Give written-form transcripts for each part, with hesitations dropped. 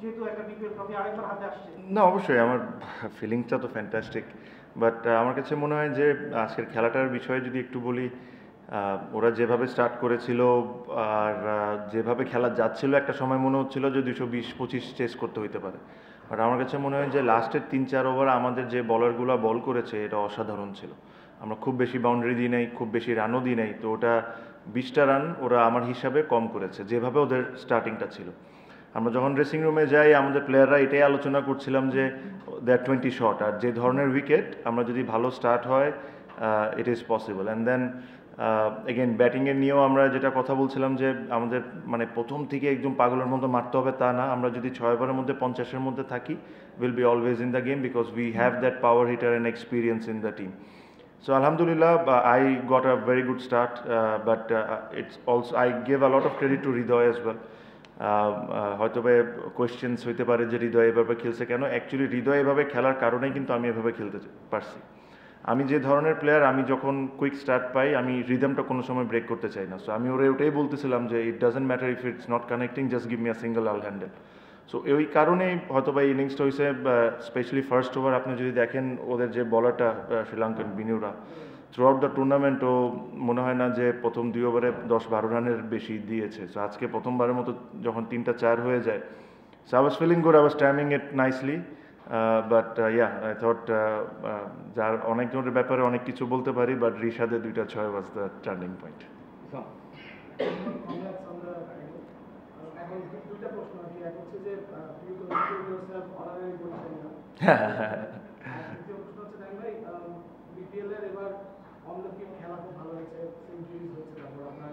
যেহেতু একটা BPL trophy আরেকবার হাতে আসছে? না, অবশ্যই আমার ফিলিংসটা তো ফ্যান্টাস্টিক, বাট আমার কাছে মনে হয় যে আজকের খেলাটার বিষয়ে যদি একটু বলি, ওরা যেভাবে স্টার্ট করেছিল আর যেভাবে খেলা যাচ্ছিল, একটা সময় মনে হচ্ছিল যে 220-25 চেস করতে হইতে পারে। বাট আমার কাছে মনে হয় যে লাস্টের 3-4 ওভার আমাদের যে বলারগুলো বল করেছে এটা অসাধারণ ছিল। আমরা খুব বেশি বাউন্ডারি দিই নাই, খুব বেশি রানও দিই নাই, তো ওটা 20টা রান ওরা আমার হিসাবে কম করেছে যেভাবে ওদের স্টার্টিংটা ছিল। আমরা যখন ড্রেসিং রুমে যাই আমাদের প্লেয়াররা এটাই আলোচনা করছিলাম যে দ্যাট 20 শট, আর যে ধরনের উইকেট আমরা যদি ভালো স্টার্ট হয় it is possible. And then again ব্যাটিংয়ের নিয়েও আমরা যেটা কথা বলছিলাম যে আমাদের মানে প্রথম থেকে একদম পাগলের মতো মারতে হবে তা না, আমরা যদি 6 ওভারের মধ্যে 50-এর মধ্যে থাকি will be always in the game because we have that power hitter and experience in the team. So Alhamdulillah, I got a very good start, but it's also I give a lot of credit to Hridoy as well. হয়তো questions হইতে পারে যে হৃদয় এভাবে খেলছে কেন, actually হৃদয় এভাবে খেলার কারণেই কিন্তু আমি এভাবে খেলতে পারছি। আমি যে ধরনের প্লেয়ার, আমি যখন কুইক স্টার্ট পাই আমি রিদমটা কোনো সময় ব্রেক করতে চাই না। সো আমি ওরা ওটাই বলতেছিলাম যে it doesn't matter if it's not connecting, just give me a single Al handle. So ওই কারণেই হয়তো বা ইনিংসটা হয়েছে, স্পেশালি ফার্স্ট ওভার আপনি যদি দেখেন ওদের যে বলারটা Sri Lankan Binura throughout the tournament, ও মনে হয় না যে প্রথম 2 ওভারে 10-12 রানের বেশি দিয়েছে। সো আজকে প্রথমবারের মতো যখন 3টা 4 হয়ে যায়, so I was feeling good, I was timing it nicely, but yeah I thought যার অনেক জনের ব্যাপারে অনেক কিছু বলতে পারি, বাট রিশাদের 2টা 6 ওয়াজ দ্য টার্নিং পয়েন্ট। এখন দুইটা প্রশ্ন আছে, এক হচ্ছে যে অনারারি বলছেন না, দ্বিতীয় প্রশ্ন হচ্ছে তাই ভাই বিপিএল এর এবার অন দ্য ফিল্ড খেলা খুব ভালো হয়েছে, সেঞ্চুরিজ হচ্ছে, তারপর আপনার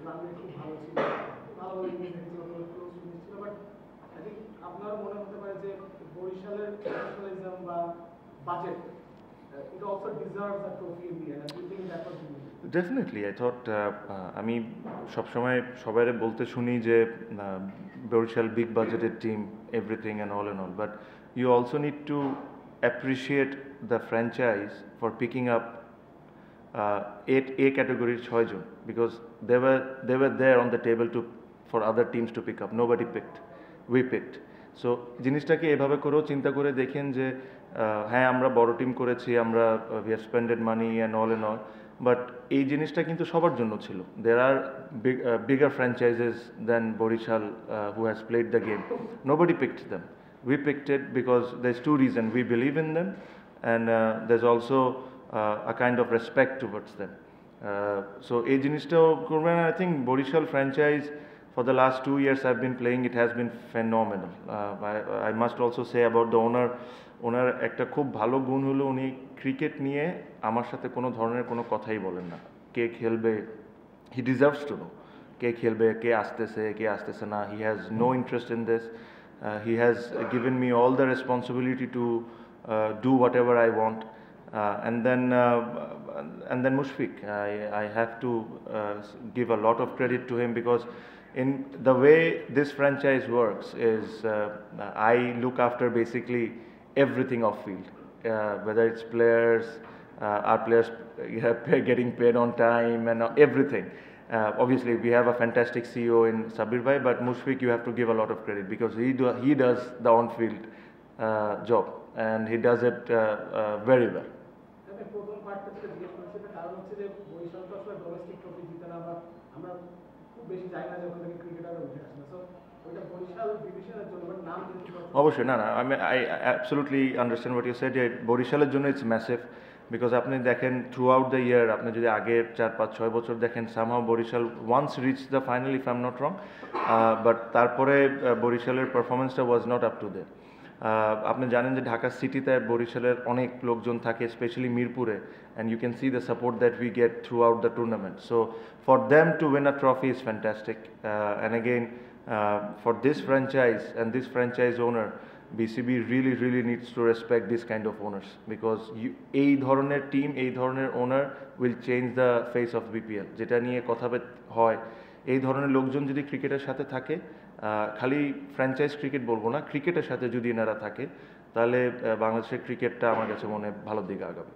রান রেট খুব ভালো ছিল, ভালোভাবে ইনিংস ছিল, বাট আই থিঙ্ক আপনার মনে হতে পারে যে বরিশালের প্রফেশনালিজম বা budget it also deserves a trophy in the end, and do you think that was definitely I thought, আমি সবসময় সবাই বলতে শুনি যে Barishal big budgeted team, everything and all, but you also need to appreciate the franchise for picking up A category 6 জন, because they were there on the table for other teams to pick up. Nobody picked, we picked. So জিনিসটাকে এভাবে করেও চিন্তা করে দেখেন যে হ্যাঁ আমরা বড় টিম করেছি, আমরা we have spended money and all, but এই জিনিসটা কিন্তু সবার জন্য ছিল। There are bigger franchises than Barishal who has played the game, nobody picked them, we picked it because there is 2 reasons, we believe in them and there is also a kind of respect towards them. So এই জিনিসটাও করবেন। I think Barishal franchise for the last 2 years I've been playing, it has been phenomenal. I must also say about the owner, ওনার একটা খুব ভালো গুণ হলো উনি cricket নিয়ে আমার সাথে কোনো ধরনের কোনো কথাই বলেন না। কে খেলবে, he deserves to know কে খেলবে, কে আসতেছে না, he has no interest in this. He has given me all the responsibility to do whatever I want. And then Mushfiq, I have to give a lot of credit to him, because in the way this franchise works is I look after basically everything off field, whether it's players, our players getting paid on time and everything. Obviously we have a fantastic CEO in Sabir Bhai, but Mushfiq you have to give a lot of credit because he does the on-field job and he does it very well. প্রথম পার্টটা যেটা জিজ্ঞেস করেছি, কারণ হচ্ছে যে বরিশাল তো আসলে ডোমেস্টিক ট্রফি জিতে না, আমরা খুব বেশি যাই না যখন থেকে ক্রিকেটাররা উঠে আসে না, সো ওইটা বরিশাল ডিভিশনের জন্য নাম অবশ্যই না I absolutely understand what you said. বরিশালের জন্য ইটস ম্যাসিভ, বিকজ আপনি দেখেন থ্রু আউট দ্য ইয়ার, আপনি যদি আগের 4-5-6 বছর দেখেন, somehow Barishal once reach the final if I am not wrong, but তারপরে বরিশালের পারফরমেন্সটা was not up to there. আপনি জানেন যে ঢাকা সিটিতে বরিশালের অনেক লোকজন থাকে, স্পেশালি মিরপুরে, and you can see the support that we get throughout the tournament. So for them to win a trophy is fantastic, and again for this franchise and this franchise owner, BCB really needs to respect this kind of owners, because এই ধরনের team, এই ধরনের ওনার will change the face of BPL, যেটা নিয়ে কথা হয়। এই ধরনের লোকজন যদি ক্রিকেটের সাথে থাকে, খালি ফ্র্যাঞ্চাইজ ক্রিকেট বলবো না, ক্রিকেটের সাথে যদি এনারা থাকে, তাহলে বাংলাদেশের ক্রিকেটটা আমার কাছে মনে ভালো দিকে আগাবে।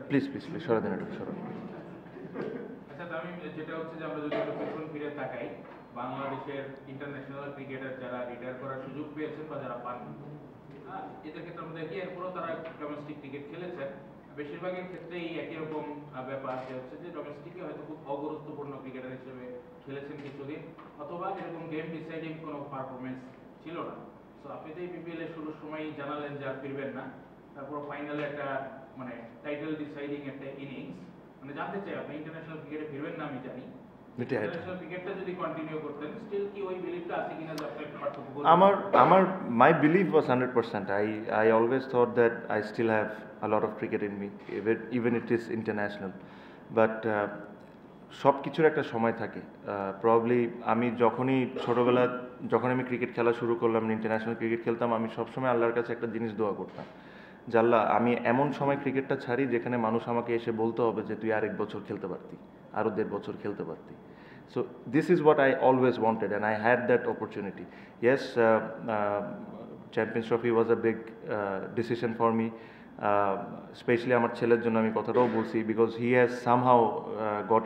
প্লিজ সরাদিন একটু সরাদিন। আচ্ছা, আমি যেটা হচ্ছে যে আমরা যদি পেছন ফিরে তাকাই, বাংলাদেশের ইন্টারন্যাশনাল ক্রিকেটার যারা রিটায়ার করার সুযোগ পেয়েছেন বা যারা পান, এদের ক্ষেত্রে আমরা দেখি এরপরও তারা ডোমেস্টিক ক্রিকেট খেলেছেন। বেশিরভাগের ক্ষেত্রেই একই রকম ব্যাপার যে হচ্ছে যে ডোমেস্টিকে হয়তো খুব অগুরুত্বপূর্ণ ক্রিকেটার হিসেবে খেলেছেন কিছুদিন, অথবা এরকম গেম ডিসাইডিং কোনো পারফরমেন্স ছিল না। সো আপনি তো এই বিপিএল এর শুরুর সময়ই জানালেন যে আর ফিরবেন না, তারপর ফাইনালে একটা মানে টাইটেল ডিসাইডিং একটা ইনিংস, মানে জানতে চাই আপনি ইন্টারন্যাশনাল ক্রিকেটে ফিরবেন না আমি জানি, ইন্টারন্যাশনাল ক্রিকেটটা যদি কন্টিনিউ করতেন স্টিল কি ওই বিলিভটা আছে কিনা যে আপনি একটা পার্থক্য করবেন? আমার my belief was 100%. I always thought that I still have a lot of cricket in me, even it is international. But সব কিছুর একটা সময় থাকে। প্রবাবলি আমি যখনই ছোটোবেলা যখন আমি ক্রিকেট খেলা শুরু করলাম, ইন্টারন্যাশনাল ক্রিকেট খেলতাম, আমি সবসময় আল্লাহর কাছে একটা জিনিস দোয়া করতাম যে আল্লাহ, আমি এমন সময় ক্রিকেটটা ছাড়ি যেখানে মানুষ আমাকে এসে বলতে হবে যে তুই আরেক বছর খেলতে পারতি, আরও 1.5 বছর খেলতে পারতি। So this is what I always wanted, and I had that opportunity. Yes, Champions Trophy was a big decision for me. Especially আমার ছেলের জন্য আমি কথাটাও বলছি, because he has somehow got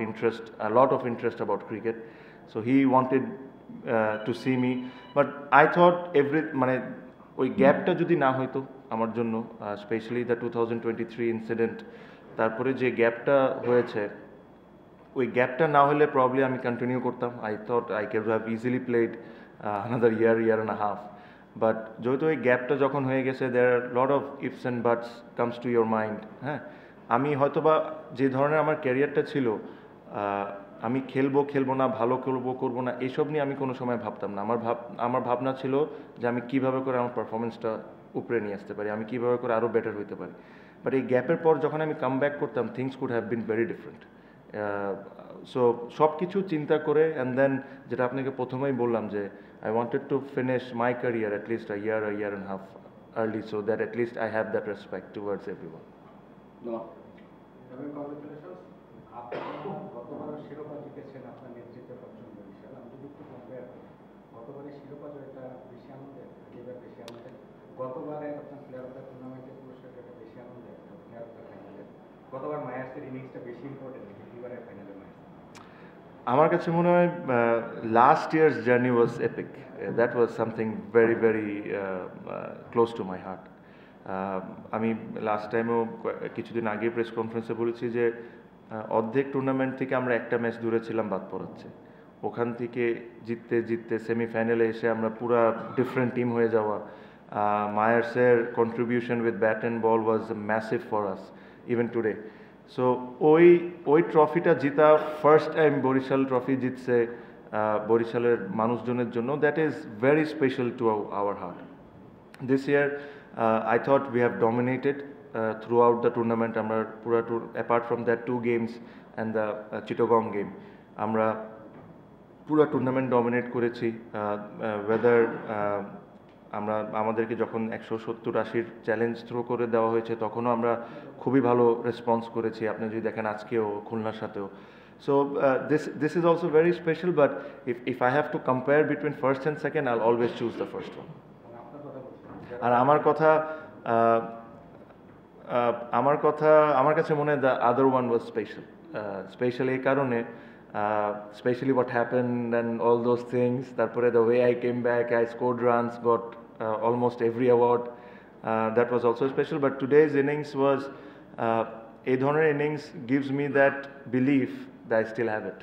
a lot of interest about cricket, so he wanted to see me, but I thought মানে ওই গ্যাপটা যদি না হইতো আমার জন্য, স্পেশালি দ্য 2023 ইনসিডেন্ট, তারপরে যে গ্যাপটা হয়েছে, ওই গ্যাপটা না হলে প্রবলি আমি কন্টিনিউ করতাম। I thought I can have easily played another year and a half, but যেহেতু ওই গ্যাপটা যখন হয়ে গেছে, there are lot of ifs and buts comes to your mind. হ্যাঁ, আমি হয়তোবা যে ধরনের আমার ক্যারিয়ারটা ছিল, আমি খেলবো না, ভালো করবো না, এইসব নিয়ে আমি কোনো সময় ভাবতাম না। আমার ভাবনা ছিল যে আমি কীভাবে করে আমার পারফরমেন্সটা উপরে নিয়ে আসতে পারি, আমি কীভাবে করে আরও বেটার হইতে পারি। বাট এই গ্যাপের পর যখন আমি কাম ব্যাক করতাম, things could have been very different. So সব কিছু চিন্তা করে, অ্যান্ড দেন যেটা আপনাকে প্রথমেই বললাম যে I wanted to finish my career at least a year and a half early, so that at least I have that respect towards everyone. No. Congratulations. আপনারা গতবারের শিরোপা জিতেছেন আপনার নেতৃত্বে পছন্দ বিশাল। আমি যদি একটু কম্পেয়ার করি, গতবারের শিরোপা জয়টা বেশি আনন্দের, এবার বেশি আনন্দের। গতবারে আপনার প্লেয়ার অফ দ্য টুর্নামেন্টের পুরস্কারটা বেশি আনন্দের, প্লেয়ার অফ দ্য ফাইনালে। গতবার মায়ার্সের ইনিংসটা বেশি ইম্পর্টেন্ট, এবারের ফাইনালে মায়ার্স। আমার কাছে মনে হয় last years journey was epic. That was something very very close to my heart. আমি লাস্ট টাইমেও কিছুদিন আগে প্রেস কনফারেন্সে বলেছি যে অর্ধেক টুর্নামেন্ট থেকে আমরা একটা ম্যাচ দূরে ছিলাম বাদ পড়াচ্ছে, ওখান থেকে জিততে সেমিফাইনালে এসে আমরা পুরা ডিফারেন্ট টিম হয়ে যাওয়া। মায়ার্সের contribution with bat and ball was massive for us even today. So ওই ট্রফিটা জিতা, ফার্স্ট টাইম বরিশাল ট্রফি জিতছে বরিশালের মানুষজনের জন্য, that is very special to our heart. This year I thought we have dominated throughout the tournament. আমরা পুরা apart from that 2 games and the Chittagong game, আমরা পুরো টুর্নামেন্ট ডমিনেট করেছি। ওয়েদার আমাদেরকে যখন 170-80 চ্যালেঞ্জ থ্রো করে দেওয়া হয়েছে, তখনও আমরা খুবই ভালো রেসপন্স করেছি। আপনি যদি দেখেন আজকেও খুলনার সাথেও। So this is also very special, but if I have to compare between first and second, I always choose the first one. আর আমার কাছে মনে হয় the other one was special এই কারণে, especially what happened and all those things. Tarpore the way I came back, I scored runs, got almost every award. That was also special. But today's innings was a dhorner innings gives me that belief that I still have it.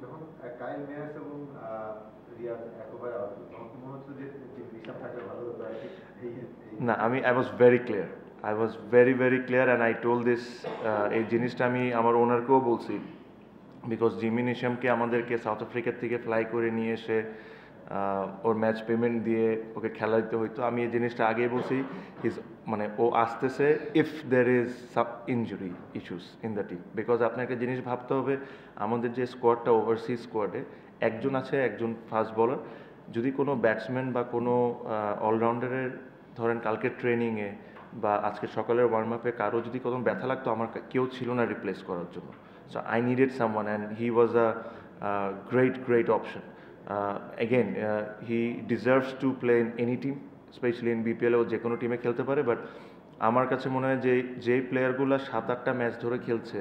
যখন কাইল Meyers এবং রিয়াজ একবারে out, তখন মনে হচ্ছে যে ঋষভ থাকলে ভালো হতো। না, I was very clear. I was very very clear, and I told this এই জিনিসটা আমি আমার ওনারকেও বলছি, বিকজ জিমি নিশামকে আমাদেরকে সাউথ আফ্রিকার থেকে ফ্লাই করে নিয়ে এসে ওর ম্যাচ পেমেন্ট দিয়ে ওকে খেলা দিতে হইতো। আমি এই জিনিসটা আগেই বলছি, মানে ও আসতেছে if there is injury issues in the team, because আপনাকে জিনিস ভাবতে হবে, আমাদের যে স্কোয়াডটা ওভারসিজ স্কোয়াডে একজন আছে, একজন ফাস্ট বলার, যদি কোনো ব্যাটসম্যান বা কোনো অলরাউন্ডারের ধরেন কালকে ট্রেনিংয়ে বা আজকে সকালের ওয়ার্ম আপে কারো যদি কোনো ব্যথা লাগতো, আমার কেউ ছিল না রিপ্লেস করার জন্য। So I needed someone, and he was a great option. Again he deserves to play in any team, specially in BPL. ও যে কোনো টিমে খেলতে পারে, বাট আমার কাছে মনে হয় যে যেই প্লেয়ারগুলো 7-8টা ম্যাচ ধরে খেলছে,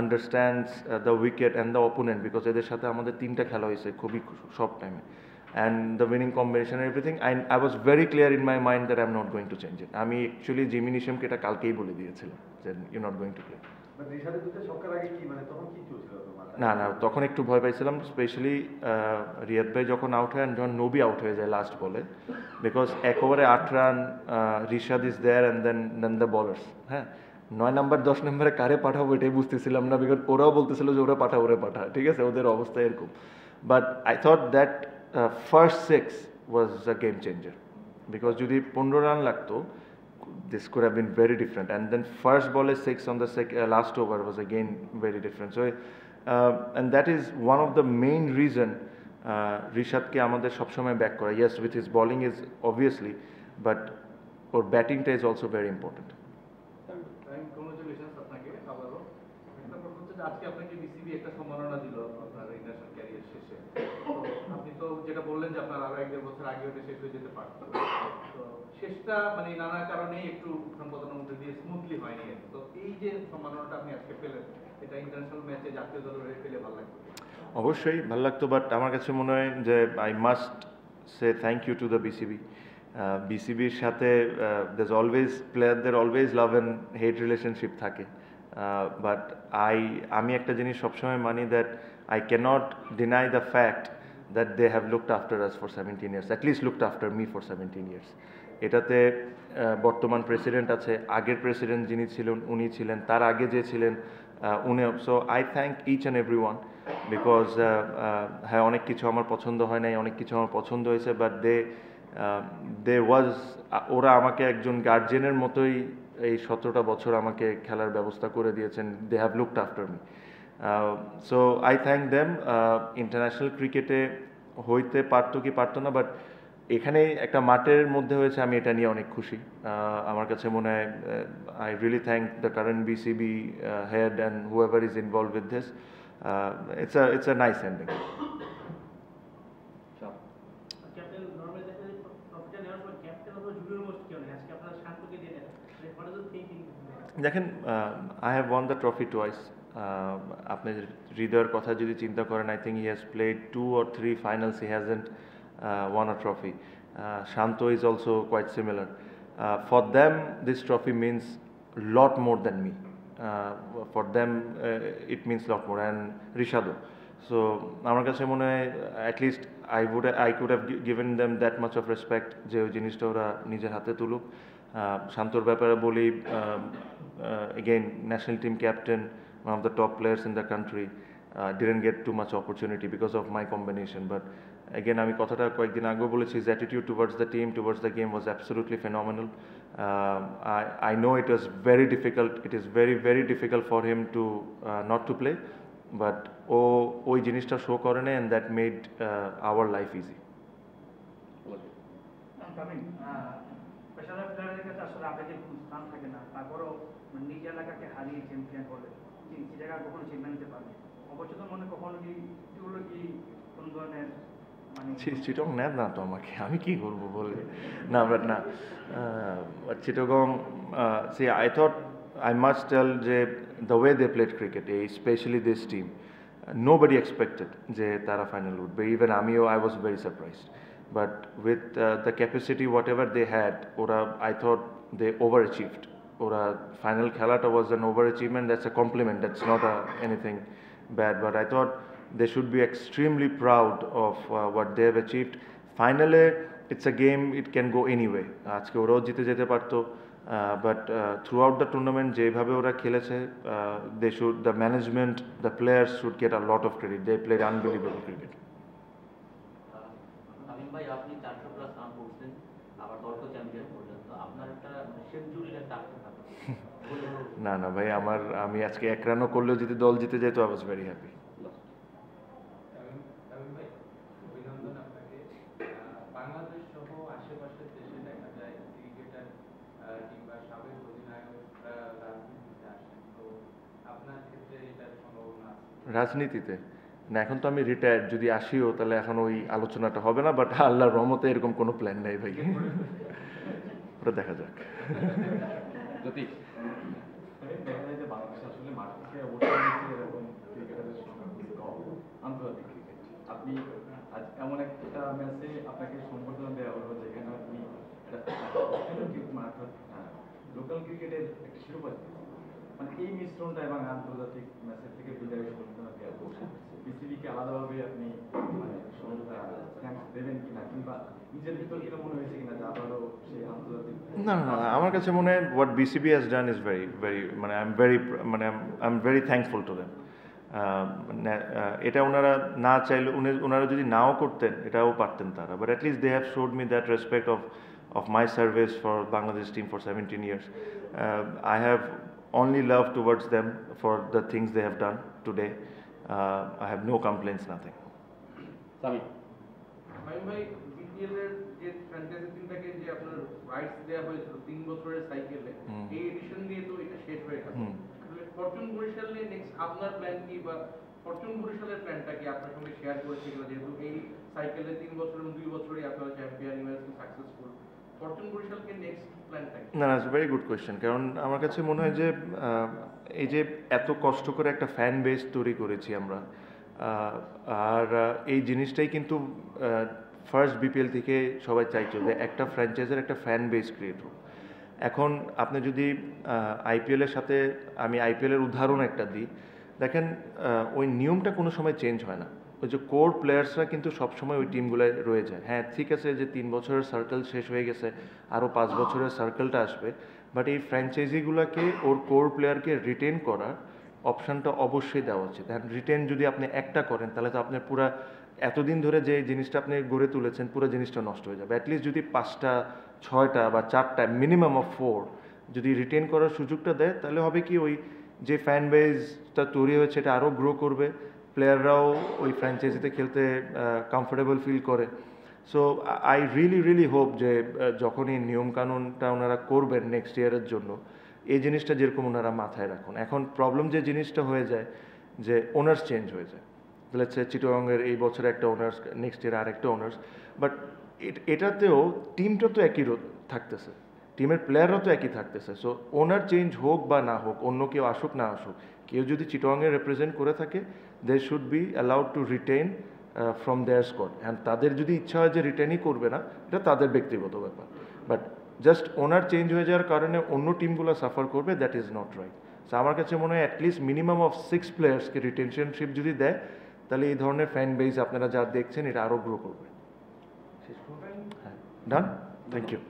understands the wicket and the opponent, because এদের সাথে আমাদের 3টা খেলা হয়েছে খুবই শর্ট টাইমে, and the winning combination everything, I was very clear in my mind that I am not going to change it. আমি অ্যাকচুয়ালি জিমি নিশামকে এটা কালকেই বলে দিয়েছিলাম যে you not going to play. রিশাদের দুটো ছক্কার আগে কি মানে তখন কি চলছিল তোমার? না না, তখন একটু ভয় পাইছিলাম, স্পেশালি রিয়াদ ভাই যখন আউট হয়, যখন নবী আউট হয়ে যায় লাস্ট বলে, বিকজ 1 ওভারে 8 run, Rishad is there and then the bowlers. হ্যাঁ, 9 নাম্বার 10 নম্বরে কারে পাঠাবো এটাই বুঝতেছিলাম না, বিকজ ওরাও বলতেছিল যে ওরা পাঠা, ঠিক আছে, ওদের অবস্থা এরকম। But I thought that first 6 was a game changer, because যদি 15 রান লাগতো, this could have been very different, and then first ball is 6 on the last over was again very different. So and that is one of the main reason Rishad ke amader sob shomoy back kora, yes with his bowling is obviously, but or batting ta is also very important. Congratulations আপনাকে আবারও। একটা প্রশ্ন হচ্ছে যে আজকে আপনাকে BCB একটা সম্মাননা দিল আপনার ইন্টারন্যাশনাল ক্যারিয়ার শেষে, তো আপনি তো যেটা বললেন যে আপনার আরো 1-1.5 বছর আগে ওটা শেষ হয়ে যেতে পারত, তো শেষটা মানে নানা কারণে একটু সম্পাদনার মধ্যে দিয়ে স্মুথলি হয়নি। তো এই যে সম্মাননাটা আপনি আজকে পেলেন, এটা ইন্টারন্যাশনাল ম্যাচে জাতীয় দলের হয়ে পেলে ভালো লাগবে? অবশ্যই ভালো লাগতো, বাট আমার কাছে মনে হয় যে I must say thank you to the BCB. বিসিবির সাথে there's always প্লেয়ারদের always love and hate relationship থাকে, বাট আমি একটা জিনিস সবসময় মানি that I cannot deny the fact that they have looked after us for 17 years, at least looked after me for 17 years. এটাতে বর্তমান প্রেসিডেন্ট আছে, আগের প্রেসিডেন্ট যিনি ছিলেন উনি ছিলেন, তার আগে যে ছিলেন উনি। So I thank each and every one, because হ্যাঁ অনেক কিছু আমার পছন্দ হয় নাই, অনেক কিছু আমার পছন্দ হয়েছে, বাট দে ওয়াজ, ওরা আমাকে একজন গার্জেনের মতোই এই 17টা বছর আমাকে খেলার ব্যবস্থা করে দিয়েছেন। They have looked after me, so I thank them. International ক্রিকেটে হইতে পারতো কি পারতো না, বাট এখানে একটা মাঠের মধ্যে হয়েছে, আমি এটা নিয়ে অনেক খুশি। আমার কাছে মনে হয় I really thank the current BCB head and whoever is involve with this. It's a nice ending. Captain normally দেখা যায় ট্রফিটা নেওয়ার সময় ক্যাপ্টেন অথবা জুনিয়র মোস্ট কেউ নেই, আজকে আপনারা শান্তকে দিয়ে নেন, হোয়াট ইজ দ্য থিংকিং? দেখেন, I have one the trophy twice. আপনি হৃদয়ের কথা যদি চিন্তা করেন, I think he has played 2 or 3 finals, he hasn't won a trophy. Shanto is also quite similar. For them, this trophy means lot more than me. For them, it means lot more, and Rishado. So, আমার কাছে মনে হয় at least I could have given them that much of respect যে ওই জিনিসটা ওরা নিজের হাতে তুলুক। শান্তর ব্যাপারে বলি, again, national team captain, one of the top players in the country, didn't get too much opportunity because of my combination, but again আমি কথাটা কয়েকদিন আগেও বলেছি, his attitude towards the team, towards the game was absolutely phenomenal. I know it was very difficult, it is very very difficult for him to not to play, but ওই জিনিসটা show করে না, and that made our life easy. পেশাদার প্লেয়ারের কাছে আসলে আবেগের কোনো স্থান থাকে না, তারপরেও নিজ এলাকাকে হারিয়ে চ্যাম্পিয়ন হলে সে জায়গায় কখনো চ্যাম্পিয়ন নিতে পারবে, অবচেতন মনে কখনো কি এগুলো কি কোন ধরনের চিটং নেন না তো আমাকে, আমি কি করবো বলে। না বাট না, Chittagong, see I thought I must tell যে the way they played cricket, specially this team, nobody expected যে তারা ফাইনাল উঠবে, ইভেন আমিও, I was very surprised, but with the capacity whatever they had, ওরা I thought they overachieved. ওরা final খেলাটা was an overachievement, that's a compliment, that's not anything bad, but I thought they should be extremely proud of what they have achieved. Finally, it's a game, it can go anyway. আজকে ওরাও জিতে যেতে পারতো, but throughout the tournament যেভাবে ওরা খেলেছে, they should, the management, the players should get a lot of credit. They played unbelievable cricket. আমিন ভাই, আপনি 400+ রান করছেন, আবার দলকে চ্যাম্পিয়ন করলেন, তো আপনার একটা সেঞ্চুরির টার্গেট থাকে? না না ভাই, আমি আজকে 1 রানও করলেও যদি দল জিতে যেত, I was very happy. অভিনন্দন আপনাকে। বাংলাদেশ সহ আশেপাশের দেশে দেখা যায় ক্রিকেটার কিংবা সাবেক অধিনায়ক রাজনীতিতে আসেন, তো আপনার ক্ষেত্রে এটার সম্ভাবনা আছে? রাজনীতিতে না, এখন তো আমি রিটায়ার্ড, যদি আসিও তাহলে এখন ওই আলোচনাটা হবে না, বাট আল্লাহর রহমতে এরকম কোনো প্ল্যান নেই ভাই, ওটা দেখা যাক। দেখা যায় যে বাংলাদেশ আসলে মাঠ থেকে অবশ্যই আপনি আজ এমন একটা ম্যাচে আপনাকে সম্বর্ধনা দেওয়া হলো যেখানে আপনি লোকাল ক্রিকেটের একটা শিরোপা জিতেছেন। মানে এই মিশ্রণটা এবং আন্তর্জাতিক ম্যাচের থেকে বিদায় সম্বর্ধনা দেওয়া হচ্ছে বিসিবিকে আলাদাভাবে আপনি মানে থ্যাঙ্কস দেবেন কিনা, কিংবা নিজের ভিতর কিনা মনে হয়েছে কিনা যে আবারও সেই আন্তর্জাতিক না না না, আমার কাছে মনে হয় what BCB has done is very মানে I am very thankful to them. এটা ওনারা না চাইলে ওনারা যদি নাও করতেন এটাও পারতেন তারা, but at least they have showed me that respect of my service for Bangladesh team for 17 years. I have only love towards them for the things they have done today. I have no complaints, nothing. ভাই BPL এর যে franchise টিমটাকে যে আপনার rights দেওয়া হয়েছিল 3 বছরের সাইকেলে, এই এডিশন দিয়ে তো এটা শেষ হয়ে গেল। আসলে ফরচুন বরিশালে নেক্সট আপনার প্ল্যান কি, বা ফরচুন বরিশালের প্ল্যানটা কি আপনার সঙ্গে শেয়ার করেছে কিনা, যেহেতু এই সাইকেলে 3 বছর এবং 2 বছরই আপনারা চ্যাম্পিয়ন ইউএসএ সাকসেসফুল, ফরচুন বরিশালকে নেক্সট প্ল্যানটা কি? না, ইটস ভেরি গুড কোয়েশ্চেন। কারণ আমার কাছে মনে হয় যে এই যে এত কষ্ট করে একটা ফ্যান বেস তৈরি করেছি আমরা, আর এই জিনিসটাই কিন্তু ফার্স্ট বিপিএল থেকে সবাই চাইছে যে একটা ফ্র্যাঞ্চাইজের একটা ফ্যান বেস ক্রিয়েট হোক। এখন আপনি যদি আইপিএলের সাথে, আমি আইপিএলের উদাহরণ একটা দিই, দেখেন ওই নিয়মটা কোনো সময় চেঞ্জ হয় না। ওই যে কোর প্লেয়ার্সরা কিন্তু সবসময় ওই টিমগুলোয় রয়ে যায়। হ্যাঁ ঠিক আছে যে 3 বছরের সার্কেল শেষ হয়ে গেছে, আরও 5 বছরের সার্কেলটা আসবে, বাট এই ফ্র্যাঞ্চাইজিগুলোকে ওর কোর প্লেয়ারকে রিটেন করার অপশানটা অবশ্যই দেওয়া উচিত। অ্যান্ড রিটেন যদি আপনি একটা করেন তাহলে তো আপনার পুরা এতদিন ধরে যে জিনিসটা আপনি গড়ে তুলেছেন পুরো জিনিসটা নষ্ট হয়ে যাবে। অ্যাটলিস্ট যদি 5টা 6টা বা 4টা মিনিমাম অফ 4 যদি রিটেন করার সুযোগটা দেয়, তাহলে হবে কি ওই যে ফ্যান বেসটা তৈরি হয়েছে এটা আরও গ্রো করবে, প্লেয়াররাও ওই ফ্র্যাঞ্চাইজিতে খেলতে কমফোর্টেবল ফিল করে। সো আই রিয়েলি হোপ যে যখনই নিয়মকানুনটা ওনারা করবেন নেক্সট ইয়ারের জন্য, এই জিনিসটা যেরকম ওনারা মাথায় রাখুন। এখন প্রবলেম যে জিনিসটা হয়ে যায় যে ওনার্স চেঞ্জ হয়ে যায়, লেটস সে চিটাগংয়ের এই বছরে একটা ওনার্স, নেক্সট ইয়ার আর একটা ওনার্স, বাট এটাতেও টিমটা তো একই থাকতেছে, টিমের প্লেয়াররাও তো একই থাকতেছে। সো ওনার চেঞ্জ হোক বা না হোক, অন্য কেউ আসুক না আসুক, কেউ যদি চিটাগংয়ে রিপ্রেজেন্ট করে থাকে, they should be allowed to retain from their squad. And তাদের যদি ইচ্ছা হয় যে রিটেনই করবে না, এটা তাদের ব্যক্তিগত ব্যাপার, বাট জাস্ট ওনার চেঞ্জ হয়ে যাওয়ার কারণে অন্য টিমগুলো সাফার করবে, that is not right. So আমার কাছে মনে হয় অ্যাটলিস্ট মিনিমাম অফ 6 প্লেয়ার্সকে রিটেনশনশিপ যদি দেয়, তাহলে এই ধরনের ফ্যান বেস আপনারা যা দেখছেন এটা আরও গ্রো করবে। হ্যাঁ, ডান, থ্যাংক ইউ।